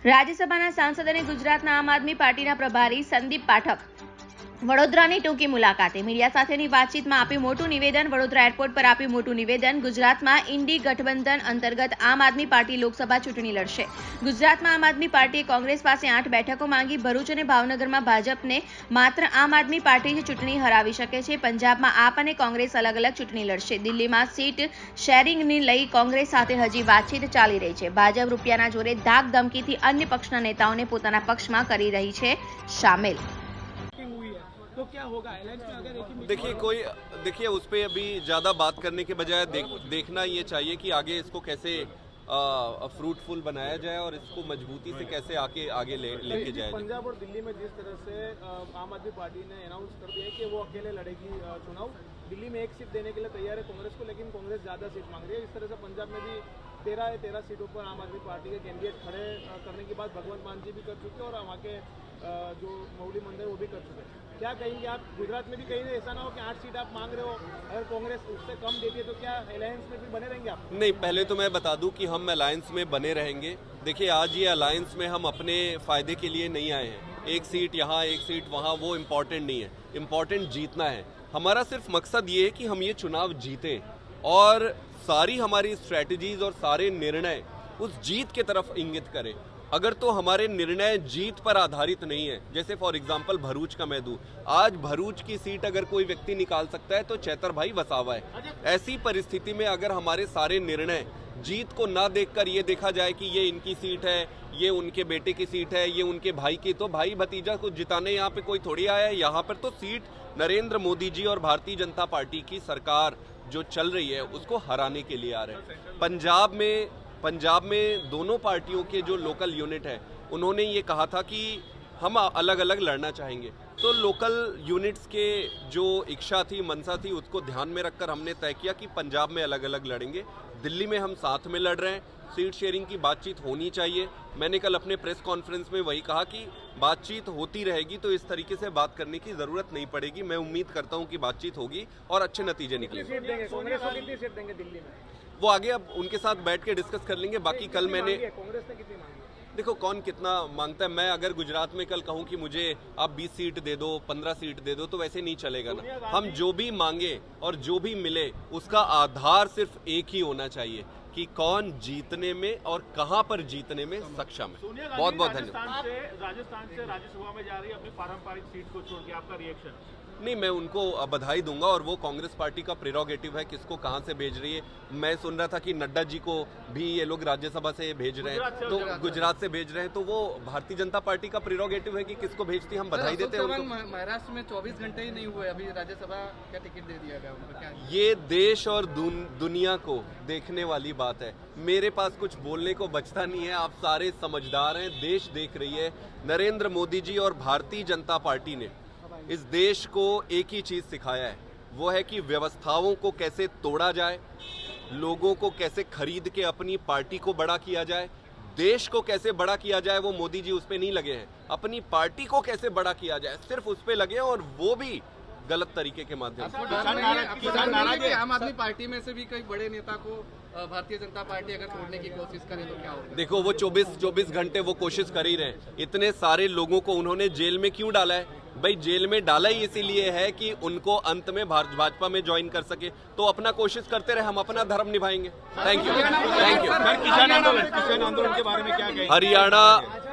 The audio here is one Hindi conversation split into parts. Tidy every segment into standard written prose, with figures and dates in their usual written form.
રાજ્યસભાના સાંસદ અને ગુજરાતના આમ આદમી પાર્ટીના પ્રભારી સંદીપ પાઠક વડોદરાની ટૂંકી મુલાકાતે મીડિયા સાથેની વાતચીતમાં આપ્યું મોટું નિવેદન. વડોદરા એરપોર્ટ પર આપ્યું મોટું નિવેદન. ગુજરાતમાં ઇન્ડી ગઠબંધન અંતર્ગત આમ આદમી પાર્ટી લોકસભા ચૂંટણી લડશે. ગુજરાતમાં આમ આદમી પાર્ટીએ કોંગ્રેસ પાસે 8 બેઠકો માંગી. ભરૂચ અને ભાવનગરમાં ભાજપને માત્ર આમ આદમી પાર્ટી જ ચૂંટણી હરાવી શકે છે. પંજાબમાં આપ અને કોંગ્રેસ અલગ અલગ ચૂંટણી લડશે. દિલ્હીમાં સીટ શેરિંગને લઈ કોંગ્રેસ સાથે હજી વાતચીત ચાલી રહી છે. ભાજપ રૂપિયાના જોરે ધાક ધમકીથી અન્ય પક્ષના નેતાઓને પોતાના પક્ષમાં કરી રહી છે શામેલ. तो क्या होगा अलायंस में अगर देखिए उस पर अभी ज़्यादा बात करने के बजाय देखना ये चाहिए कि आगे इसको कैसे फ्रूटफुल बनाया जाए और इसको मजबूती से कैसे आगे लेके जाए. पंजाब और दिल्ली में जिस तरह से आम आदमी पार्टी ने अनाउंस कर दिया है कि वो अकेले लड़ेगी चुनाव, दिल्ली में 1 सीट देने के लिए तैयार है कांग्रेस को, लेकिन कांग्रेस ज़्यादा सीट मांग रही है. इस तरह से पंजाब में भी 13 सीटों पर आम आदमी पार्टी के कैंडिडेट खड़े करने की बात भगवंत मान जी भी कर चुके हैं और वहाँ के जो मौली मंदिर वो भी कर चुके हैं. क्या कहेंगे आप? गुजरात में भी कहीं ऐसा ना हो कि 8 सीट आप मांग रहे हो, अगर कांग्रेस उससे कम देती है तो क्या अलायंस में भी बने रहेंगे आप? नहीं, पहले तो मैं बता दूं कि हम अलायंस में बने रहेंगे. देखिए आज ये अलायंस में हम अपने फायदे के लिए नहीं आए हैं. 1 सीट यहाँ 1 सीट वहाँ वो इम्पोर्टेंट नहीं है. इम्पोर्टेंट जीतना है. हमारा सिर्फ मकसद ये है कि हम ये चुनाव जीतें और सारी हमारी स्ट्रैटेजीज और सारे निर्णय उस जीत के तरफ इंगित करें. अगर तो हमारे निर्णय जीत पर आधारित नहीं है, जैसे फॉर एग्जांपल भरूच का मैं दूं, आज भरूच की सीट अगर कोई व्यक्ति निकाल सकता है तो चैतर भाई वसावा है. ऐसी परिस्थिति में अगर हमारे सारे निर्णय जीत को ना देखकर ये देखा जाए कि ये इनकी सीट है, ये उनके बेटे की सीट है, ये उनके भाई की, तो भाई भतीजा को जिताने यहाँ पे कोई थोड़ी आया है. यहाँ पर तो सीट नरेंद्र मोदी जी और भारतीय जनता पार्टी की सरकार जो चल रही है उसको हराने के लिए आ रहे हैं. पंजाब में दोनों पार्टियों के जो लोकल यूनिट है उन्होंने ये कहा था कि हम अलग अलग लड़ना चाहेंगे. तो लोकल यूनिट्स के जो इच्छा थी, मनसा थी, उसको ध्यान में रखकर हमने तय किया कि पंजाब में अलग अलग लड़ेंगे. दिल्ली में हम साथ में लड़ रहे हैं. सीट शेयरिंग की बातचीत होनी चाहिए. मैंने कल अपने प्रेस कॉन्फ्रेंस में वही कहा कि बातचीत होती रहेगी तो इस तरीके से बात करने की जरूरत नहीं पड़ेगी. मैं उम्मीद करता हूं कि बातचीत होगी और अच्छे नतीजे निकलेंगे. दिल्ली में वो आगे अब उनके साथ बैठ के डिस्कस कर लेंगे. बाकी कल मैंने कांग्रेस ने कितनी मांगी? देखो कौन कितना मांगता है. मैं अगर गुजरात में कल कहूं कि मुझे आप 20 सीट दे दो, 15 सीट दे दो, तो वैसे नहीं चलेगा ना. हम जो भी मांगे और जो भी मिले उसका आधार सिर्फ एक ही होना चाहिए कि कौन जीतने में और कहां पर जीतने में सक्षम है. बहुत बहुत धन्यवाद. राजस्थान से राज्यसभा में जा रही है अपनी पारंपरिक सीट को छोड़ के, आपका रिएक्शन? नहीं, मैं उनको बधाई दूंगा और वो कांग्रेस पार्टी का प्रेरोगेटिव है किसको कहां से भेज रही है. मैं सुन रहा था कि नड्डा जी को भी ये लोग राज्यसभा से भेज रहे हैं, तो गुजरात से भेज रहे हैं, तो वो भारतीय जनता पार्टी का प्रेरोगेटिव है कि किसको भेजती. हम बधाई देते हैं उनको. महाराष्ट्र में 24 घंटे ही नहीं हुए, अभी राज्यसभा का टिकट दे दिया गया उनको. क्या ये देश और दुनिया को देखने वाली बात है. मेरे पास कुछ बोलने को बचता नहीं है. आप सारे समझदार हैं, देश देख रही है. नरेंद्र मोदी जी और भारतीय जनता पार्टी ने इस देश को एक ही चीज सिखाया है, वो है कि व्यवस्थाओं को कैसे तोड़ा जाए, लोगों को कैसे खरीद के अपनी पार्टी को बड़ा किया जाए, देश को कैसे बड़ा किया जाए. वो मोदी जी उस पे नहीं लगे हैं. अपनी पार्टी को कैसे बड़ा किया जाए सिर्फ उस पे लगे हैं, और वो भी गलत तरीके के माध्यम से. आम आदमी पार्टी में से भी कई बड़े नेता को भारतीय जनता पार्टी अगर छोड़ने की कोशिश करे तो क्या होगा? देखो वो 24 घंटे वो कोशिश कर ही रहे हैं. इतने सारे लोगों को उन्होंने जेल में क्यों डाला है? भाई जेल में डाला ही इसीलिए है कि उनको अंत में भाजपा में ज्वाइन कर सके. तो अपना कोशिश करते रहे, हम अपना धर्म निभाएंगे. Thank you. किसान आंदोलन के बारे में क्या कहेंगे?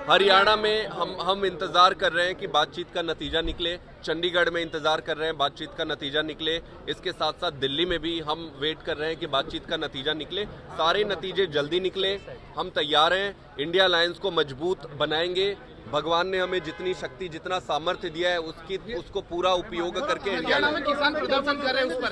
हरियाणा में हम इंतजार कर रहे हैं कि बातचीत का नतीजा निकले. चंडीगढ़ में इंतजार कर रहे हैं बातचीत का नतीजा निकले. इसके साथ साथ दिल्ली में भी हम वेट कर रहे हैं कि बातचीत का नतीजा निकले. सारे नतीजे जल्दी निकले. हम तैयार हैं. इंडिया अलायंस को मजबूत बनाएंगे. भगवान ने हमें जितनी शक्ति, जितना सामर्थ्य दिया है उसको पूरा उपयोग करके किसान प्रदर्शन कर रहे हैं. उस पर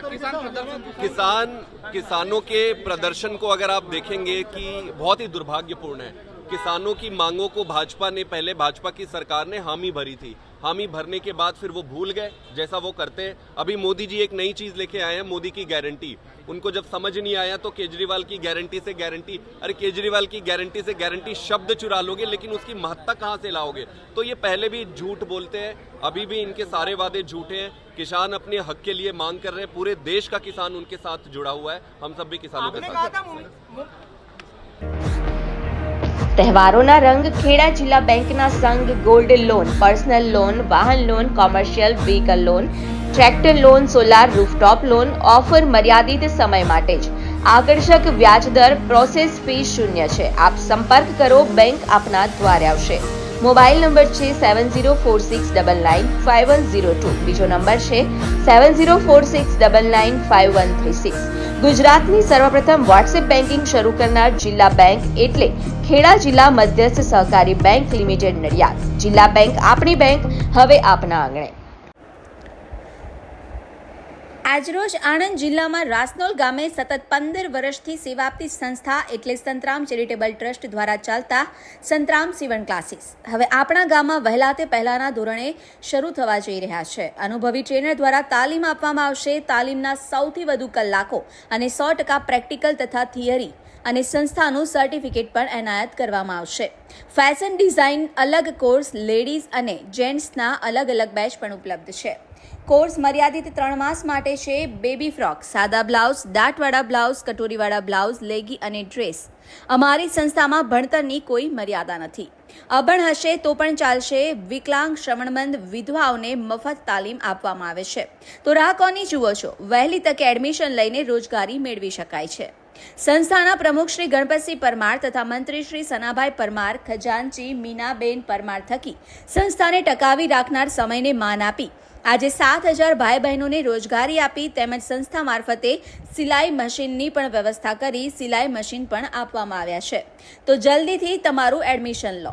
किसानों के प्रदर्शन को अगर आप देखेंगे कि बहुत ही दुर्भाग्यपूर्ण है. किसानों की मांगों को भाजपा की सरकार ने हामी भरी थी. हामी भरने के बाद फिर वो भूल गए जैसा वो करते हैं. अभी मोदी जी एक नई चीज लेके आए हैं, मोदी की गारंटी. उनको जब समझ नहीं आया तो केजरीवाल की गारंटी से गारंटी. अरे केजरीवाल की गारंटी से गारंटी शब्द चुरा लोगे, लेकिन उसकी महत्ता कहां से लाओगे? तो ये पहले भी झूठ बोलते हैं, अभी भी इनके सारे वादे झूठे हैं. किसान अपने हक के लिए मांग कर रहे हैं. पूरे देश का किसान उनके साथ जुड़ा हुआ है. हम सब भी किसानों के साथ. તહેવારોના રંગ ખેડા જિલ્લા બેંકના સંઘ ગોલ્ડ લોન, પર્સનલ લોન, વાહન loan, commercial vehicle loan, tractor loan, solar rooftop loan offer મર્યાદિત સમય માટે જ. આકર્ષક વ્યાજદર, પ્રોસેસ ફી શૂન્ય છે. આપ સંપર્ક કરો, બેંક આપના દ્વારે આવશે. મોબાઈલ નંબર છે 7046995102. બીજો નંબર છે 7046995136. ગુજરાતની સર્વપ્રથમ વોટ્સએપ બેન્કિંગ શરૂ કરનાર જિલ્લા બેંક એટલે ખેડા જિલ્લા મધ્યસ્થ સહકારી બેંક લિમિટેડ નડિયાદ. જિલ્લા બેંક આપણી બેંક, હવે આપના આંગણે. આજરોજ આણંદ જિલ્લામાં રાસનોલ ગામે સતત 15 વર્ષથી સેવા આપતી સંસ્થા એટલે સંતરામ ચેરિટેબલ ટ્રસ્ટ દ્વારા ચાલતા સંતરામ સીવણ ક્લાસીસ હવે આપણા ગામમાં વહેલા તે પહેલાના ધોરણે શરૂ થવા જઈ રહ્યા છે. અનુભવી ટ્રેનર દ્વારા તાલીમ આપવામાં આવશે. તાલીમના સૌથી વધુ કલાકો અને 100% પ્રેક્ટિકલ તથા થિયરી અને સંસ્થાનું સર્ટિફિકેટ પણ એનાયત કરવામાં આવશે. ફેશન ડિઝાઇન અલગ કોર્સ, લેડીઝ અને જેન્ટ્સના અલગ અલગ બેચ પણ ઉપલબ્ધ છે. કોર્સ મર્યાદિત 3 માસ માટે છે. બેબી ફ્રોક, સાદા બ્લાઉઝ, દાંતવાળા બ્લાઉઝ, કટોરીવાળા બ્લાઉઝ, લેગી અને ડ્રેસ. અમારી સંસ્થામાં ભણતરની કોઈ મર્યાદા નથી. અભણ હશે તો પણ ચાલશે. વિકલાંગ, શ્રવણમંદ, વિધવાઓને મફત તાલીમ આપવામાં આવે છે. તો રાહ કોની જુઓ છો? વહેલી તકે એડમિશન લઈને રોજગારી મેળવી શકાય છે. સંસ્થાના પ્રમુખ શ્રી ગણપતસિંહ પરમાર તથા મંત્રી શ્રી સનાભાઈ પરમાર, ખજાનચી મીનાબેન પરમાર થકી સંસ્થાને ટકાવી રાખનાર સમયને માન આપી આજે 7,000 ભાઈ બહેનોને રોજગારી આપી તેમજ સંસ્થા મારફતે સિલાઈ મશીનની પણ વ્યવસ્થા કરી સિલાઈ મશીન પણ આપવામાં આવ્યા છે. તો જલ્દીથી તમારું એડમિશન લો.